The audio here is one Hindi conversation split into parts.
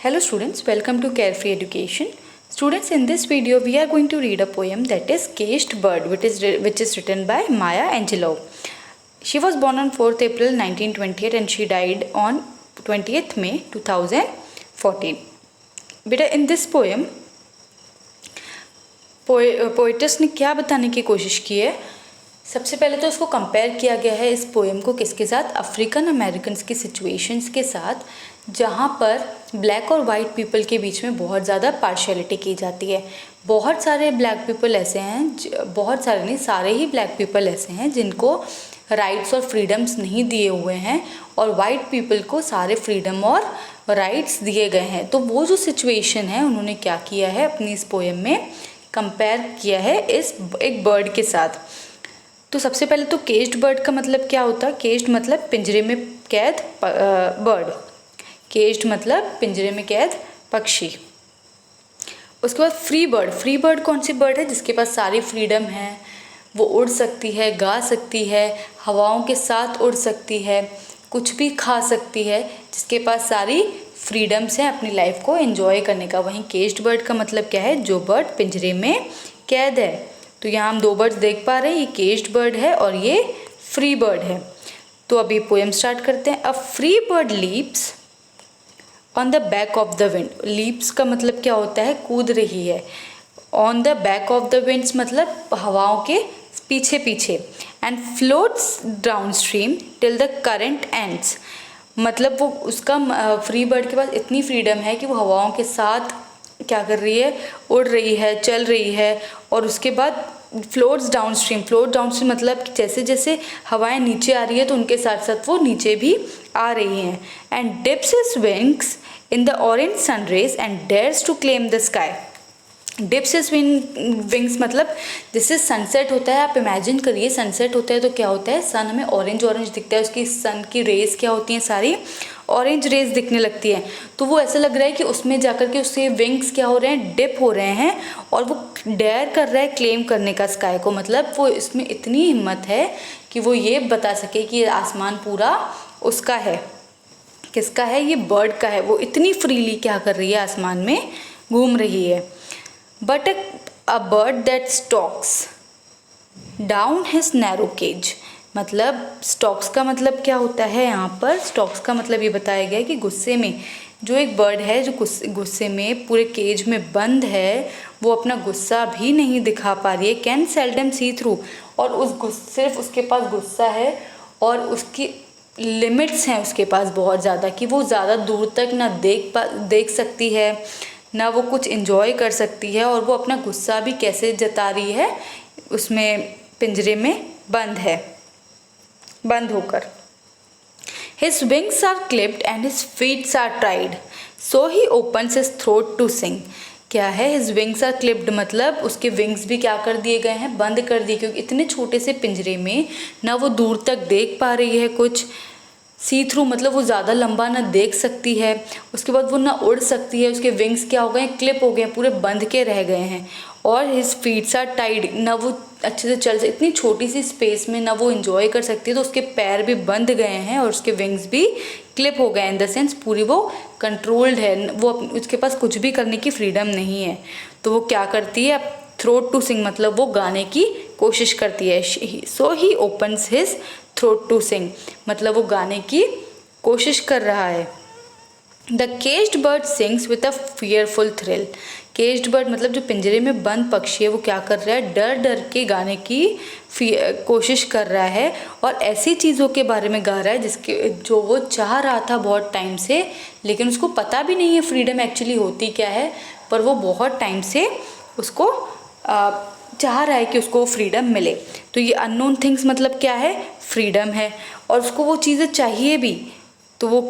Hello students, welcome to Carefree Education. Students, in this video we are going to read a poem that is Caged Bird, which is written by Maya Angelou. She was born on 4th April 1928 and she died on 20th May 2014. बेटा in this poem पोइटस ने क्या बताने की कोशिश की है? सबसे पहले तो इसको कंपेयर किया गया है इस पोएम को किसके साथ? अफ्रीकन अमेरिकन्स की सिचुएशंस के साथ, जहाँ पर ब्लैक और वाइट पीपल के बीच में बहुत ज़्यादा पार्शियलिटी की जाती है। बहुत सारे ब्लैक पीपल ऐसे हैं, बहुत सारे नहीं, सारे ही ब्लैक पीपल ऐसे हैं जिनको राइट्स और फ्रीडम्स नहीं दिए हुए हैं और वाइट पीपल को सारे फ्रीडम और राइट्स दिए गए हैं। तो वो जो सिचुएशन है उन्होंने क्या किया है अपनी इस पोएम में कंपेयर किया है इस एक बर्ड के साथ। तो सबसे पहले तो केज्ड बर्ड का मतलब क्या होता है? केज्ड मतलब पिंजरे में कैद बर्ड, केज्ड मतलब पिंजरे में कैद पक्षी। उसके बाद फ्री बर्ड। फ्री बर्ड कौन सी बर्ड है? जिसके पास सारी फ्रीडम है, वो उड़ सकती है, गा सकती है, हवाओं के साथ उड़ सकती है, कुछ भी खा सकती है, जिसके पास सारी फ्रीडम्स हैं अपनी लाइफ को एंजॉय करने का। वहीं केज्ड बर्ड का मतलब क्या है? जो बर्ड पिंजरे में कैद है। तो यहाँ हम दो बर्ड्स देख पा रहे हैं, ये केज्ड बर्ड है और ये फ्री बर्ड है। तो अभी पोएम स्टार्ट करते हैं। A free bird leaps on the back of the wind. Leaps का मतलब क्या होता है? कूद रही है। On the back of the winds मतलब हवाओं के पीछे पीछे। And floats down stream till the current ends. मतलब वो उसका फ्री बर्ड के पास इतनी फ्रीडम है कि वो हवाओं के साथ क्या कर रही है? उड़ रही है, चल रही है। और उसके बाद floats down stream. Float down stream मतलब जैसे जैसे हवाएं नीचे आ रही है तो उनके साथ साथ वो नीचे भी आ रही हैं। And dips his wings in the orange sun rays and dares to claim the sky. Dips his wings मतलब जैसे सनसेट होता है, आप इमेजिन करिए सनसेट होता है तो क्या होता है? सन हमें ऑरेंज ऑरेंज दिखता है, उसकी सन की रेज क्या होती हैं? सारी ऑरेंज रेज दिखने लगती है। तो वो ऐसा लग रहा है कि उसमें जाकर के उसके विंग्स क्या हो रहे हैं? डिप हो रहे हैं और वो डेयर कर रहा है क्लेम करने का स्काई को। मतलब वो इसमें इतनी हिम्मत है कि वो ये बता सके कि आसमान पूरा उसका है। किसका है? ये बर्ड का है। वो इतनी फ्रीली क्या कर रही है? आसमान में घूम रही है। But a bird that stalks down his narrow cage। मतलब स्टॉक्स का मतलब क्या होता है? यहाँ पर स्टॉक्स का मतलब ये बताया गया है कि गुस्से में जो एक बर्ड है जो गुस्से में पूरे केज में बंद है, वो अपना गुस्सा भी नहीं दिखा पा रही है। Can seldom see through. और सिर्फ उसके पास गुस्सा है और उसकी लिमिट्स हैं उसके पास बहुत ज़्यादा कि वो ज़्यादा दूर तक ना देख सकती है, ना वो कुछ एंजॉय कर सकती है। और वो अपना गुस्सा भी कैसे जता रही है? उसमें पिंजरे में बंद है, बंद होकर। His wings are clipped and his feet are tied, so he opens his throat to sing। क्या है? His wings are clipped मतलब उसके विंग्स भी क्या कर दिए गए हैं? बंद कर दिए, क्योंकि इतने छोटे से पिंजरे में ना वो दूर तक देख पा रही है कुछ। सी थ्रू मतलब वो ज़्यादा लंबा ना देख सकती है। उसके बाद वो ना उड़ सकती है, उसके विंग्स क्या हो गए? क्लिप हो गए, पूरे बंध के रह गए हैं। और हिज फीट्स आर टाइड, ना वो अच्छे से चल सकती, इतनी छोटी सी स्पेस में ना वो एंजॉय कर सकती है। तो उसके पैर भी बंध गए हैं और उसके विंग्स भी क्लिप हो गए। इन द सेंस पूरी वो कंट्रोल्ड है, वो उसके पास कुछ भी करने की फ्रीडम नहीं है। तो वो क्या करती है? थ्रोट टू सिंग मतलब वो गाने की कोशिश करती है। So he opens his throat to sing मतलब वो गाने की कोशिश कर रहा है। The caged bird sings with a fearful thrill. Caged bird मतलब जो पिंजरे में बंद पक्षी है, वो क्या कर रहा है? डर डर के गाने की कोशिश कर रहा है और ऐसी चीज़ों के बारे में गा रहा है जो वो चाह रहा था बहुत टाइम से, लेकिन उसको पता भी नहीं है फ्रीडम एक्चुअली होती क्या है। पर वो बहुत टाइम से उसको चाह रहा है कि उसको फ्रीडम मिले। तो ये अननोन थिंग्स मतलब क्या है? फ्रीडम है। और उसको वो चीज़ें चाहिए भी, तो वो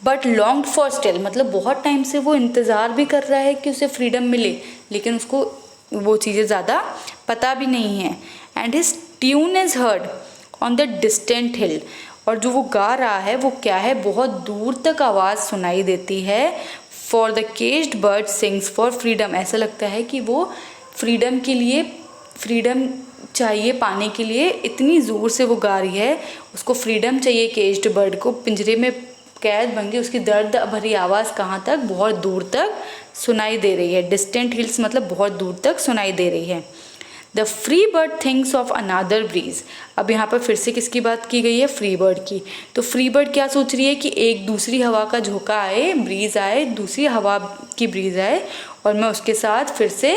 बट लॉन्ग फॉर स्टिल मतलब बहुत टाइम से वो इंतज़ार भी कर रहा है कि उसे फ्रीडम मिले, लेकिन उसको वो चीज़ें ज़्यादा पता भी नहीं है। And his tune is heard on the distant hill. और जो वो गा रहा है वो क्या है? बहुत दूर तक आवाज़ सुनाई देती है। For the caged bird sings for freedom. ऐसा लगता है कि वो फ्रीडम के लिए, फ्रीडम चाहिए पाने के लिए इतनी ज़ोर से वो गा रही है। उसको फ्रीडम चाहिए केज्ड बर्ड को, पिंजरे में कैद बन गई, उसकी दर्द भरी आवाज़ कहाँ तक, बहुत दूर तक सुनाई दे रही है। डिस्टेंट हिल्स मतलब बहुत दूर तक सुनाई दे रही है। The free bird thinks of another breeze. अब यहाँ पर फिर से किसकी बात की गई है, फ्री बर्ड की। तो फ्री बर्ड क्या सोच रही है कि एक दूसरी हवा का झोंका आए, ब्रीज आए, दूसरी हवा की ब्रीज आए और मैं उसके साथ फिर से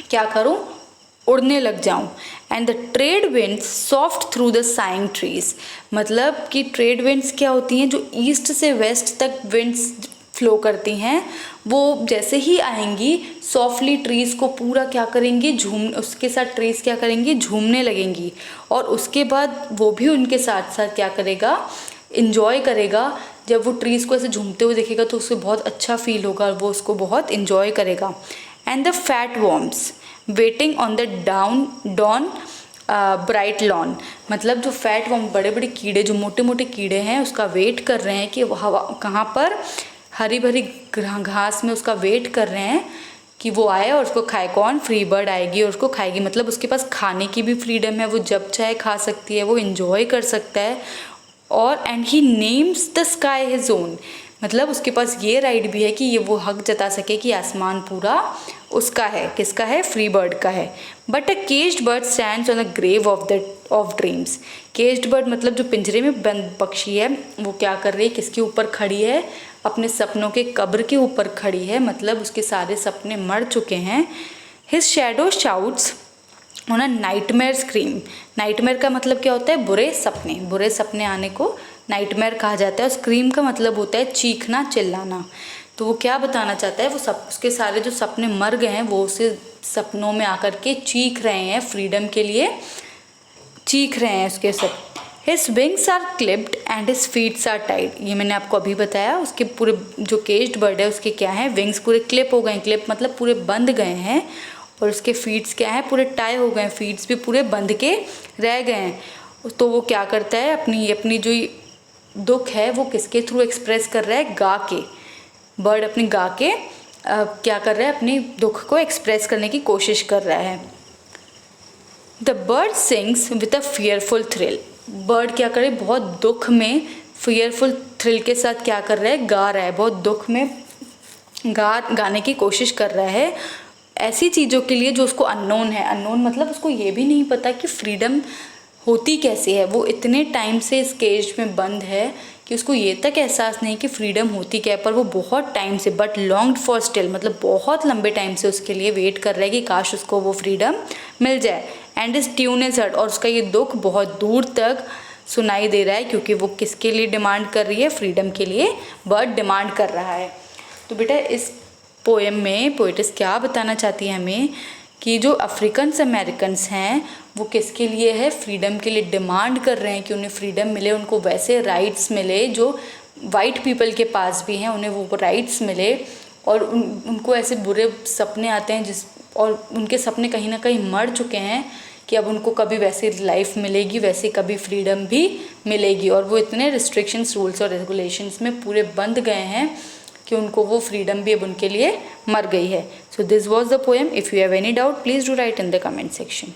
क्या करूँ, उड़ने लग जाऊं। And the trade winds soft through the saying trees. मतलब कि ट्रेड विंड्स क्या होती हैं, जो ईस्ट से वेस्ट तक विंड्स फ्लो करती हैं, वो जैसे ही आएंगी सॉफ्टली ट्रीज़ को पूरा क्या करेंगी, उसके साथ ट्रीज़ क्या करेंगी, झूमने लगेंगी। और उसके बाद वो भी उनके साथ साथ क्या करेगा, इन्जॉय करेगा। जब वो ट्रीज़ को ऐसे झूमते हुए देखेगा तो उसे बहुत अच्छा फील होगा, वो उसको बहुत इन्जॉय करेगा। And the fat worms waiting on the dawn bright lawn. मतलब जो फैट वॉर्म, बड़े बड़े कीड़े, जो मोटे मोटे कीड़े हैं, उसका वेट कर रहे हैं कि वो हवा कहाँ पर, हरी भरी घास में उसका वेट कर रहे हैं कि वो आए और उसको खाए। कौन, फ्री बर्ड आएगी और उसको खाएगी। मतलब उसके पास खाने की भी फ्रीडम है, वो जब चाहे खा सकती है, वो इन्जॉय कर सकता है। और and he names the sky his own. मतलब उसके पास ये राइट भी है कि ये वो हक जता सके कि आसमान पूरा उसका है। किसका है, फ्री बर्ड का है। But a caged bird stands on the grave of dreams. Caged bird मतलब जो पिंजरे में बंद पक्षी है, वो क्या कर रही है, किसके ऊपर खड़ी है, अपने सपनों के कब्र के ऊपर खड़ी है। मतलब उसके सारे सपने मर चुके हैं। His shadow shouts on a nightmare scream. Nightmare का मतलब क्या होता है, बुरे सपने। बुरे सपने आने को नाइटमेयर कहा जाता है। और स्क्रीम का मतलब होता है चीखना, चिल्लाना। तो वो क्या बताना चाहता है, वो सब उसके सारे जो सपने मर गए हैं वो उसे सपनों में आकर के चीख रहे हैं, फ्रीडम के लिए चीख रहे हैं उसके सब। His wings are clipped and his feets are tied. ये मैंने आपको अभी बताया। उसके पूरे जो केज्ड बर्ड है उसके क्या है, विंग्स पूरे क्लिप हो गए। क्लिप मतलब पूरे बंध गए हैं। और उसके फीट्स क्या है, पूरे टाई हो गए। फीट्स भी पूरे बंध के रह गए हैं। तो वो क्या करता है, अपनी जो दुख है वो किसके थ्रू एक्सप्रेस कर रहा है, गा के। बर्ड अपनी गा के क्या कर रहा है, अपनी दुख को एक्सप्रेस करने की कोशिश कर रहा है। The bird sings with a fearful thrill. Bird क्या करे, बहुत दुख में फियरफुल थ्रिल के साथ क्या कर रहा है, गा रहा है। बहुत दुख में गाने की कोशिश कर रहा है ऐसी चीज़ों के लिए जो उसको अननोन है। अननोन मतलब उसको ये भी नहीं पता कि फ्रीडम होती कैसे है। वो इतने टाइम से इस केज में बंद है कि उसको ये तक एहसास नहीं कि फ्रीडम होती क्या है। पर वो बहुत टाइम से, बट लॉन्ग्ड फॉर स्टिल, मतलब बहुत लंबे टाइम से उसके लिए वेट कर रहा है कि काश उसको वो फ्रीडम मिल जाए। एंड इस ट्यून इज हर्ड। और उसका ये दुख बहुत दूर तक सुनाई दे रहा है, क्योंकि वो किसके लिए डिमांड कर रही है, फ्रीडम के लिए बर्ड डिमांड कर रहा है। तो बेटा इस पोएम में पोएटिस क्या बताना चाहती है हमें कि जो अफ्रीकन्स अमेरिकन्स हैं वो किसके लिए है, फ्रीडम के लिए डिमांड कर रहे हैं कि उन्हें फ्रीडम मिले, उनको वैसे राइट्स मिले जो वाइट पीपल के पास भी हैं, उन्हें वो राइट्स मिले। और उनको ऐसे बुरे सपने आते हैं और उनके सपने कहीं ना कहीं मर चुके हैं कि अब उनको कभी वैसी लाइफ मिलेगी, वैसे कभी फ्रीडम भी मिलेगी। और वो इतने रिस्ट्रिक्शंस, रूल्स और रेगुलेशंस में पूरे बंध गए हैं कि उनको वो फ्रीडम भी अब उनके लिए मर गई है। So this was the poem. If you have any doubt please do right in the comment section.